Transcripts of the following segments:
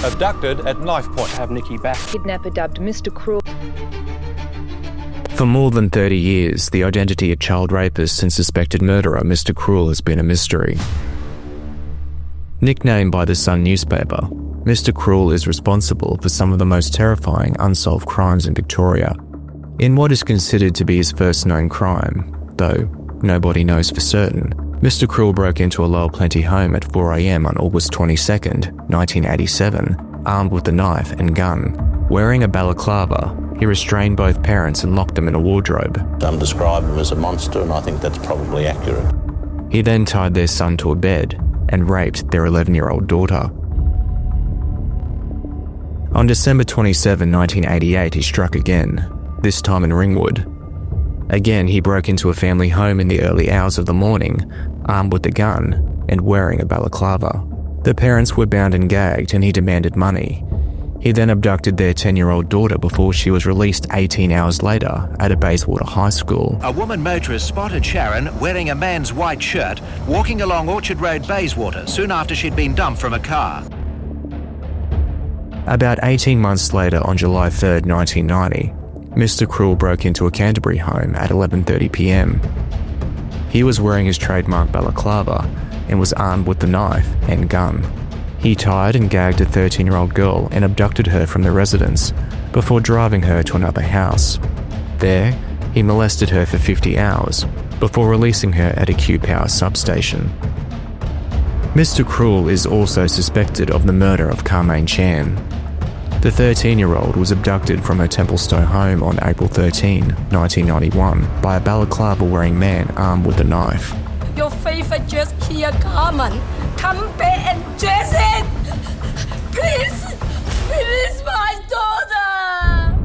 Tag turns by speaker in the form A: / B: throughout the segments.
A: Abducted at knife point.
B: Have Nikki back.
C: Kidnapper dubbed Mr. Cruel.
D: For more than 30 years, the identity of child rapist and suspected murderer Mr. Cruel has been a mystery. Nicknamed by the Sun newspaper, Mr. Cruel is responsible for some of the most terrifying unsolved crimes in Victoria. In what is considered to be his first known crime, though nobody knows for certain, Mr. Cruel broke into a Lower Plenty home at 4 a.m. on August 22nd, 1987, armed with a knife and gun. Wearing a balaclava, he restrained both parents and locked them in a wardrobe.
E: Some describe him as a monster, and I think that's probably accurate.
D: He then tied their son to a bed and raped their 11-year-old daughter. On December 27, 1988, he struck again, this time in Ringwood. Again, he broke into a family home in the early hours of the morning, armed with a gun and wearing a balaclava. The parents were bound and gagged, and he demanded money. He then abducted their 10-year-old daughter before she was released 18 hours later at a Bayswater high school.
F: A woman motorist spotted Sharon wearing a man's white shirt walking along Orchard Road, Bayswater, soon after she'd been dumped from a car.
D: About 18 months later, on July 3rd, 1990, Mr. Cruel broke into a Canterbury home at 11:30 p.m. He was wearing his trademark balaclava and was armed with the knife and gun. He tied and gagged a 13-year-old girl and abducted her from the residence before driving her to another house. There, he molested her for 50 hours before releasing her at a Q-Power substation. Mr. Cruel is also suspected of the murder of Carmaine Chan. The 13-year-old was abducted from her Templestowe home on April 13, 1991 by a balaclava-wearing man armed with a knife.
G: Your favorite dress here, Carmen. Come back and dress it! Please! Release my daughter!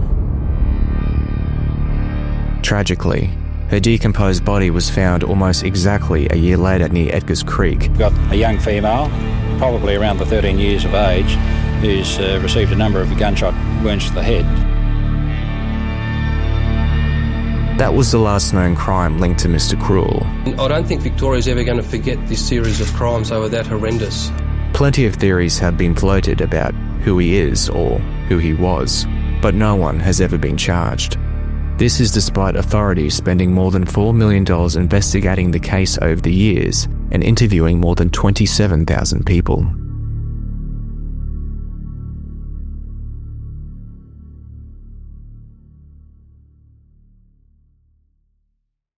D: Tragically, her decomposed body was found almost exactly a year later near Edgar's Creek.
B: We've got a young female, probably around the 13 years of age, who's received a number of gunshot wounds to the head.
D: That was the last known crime linked to Mr. Cruel.
H: I don't think Victoria's ever going to forget this series of crimes. They were that horrendous.
D: Plenty of theories have been floated about who he is or who he was, but no one has ever been charged. This is despite authorities spending more than $4 million investigating the case over the years and interviewing more than 27,000 people.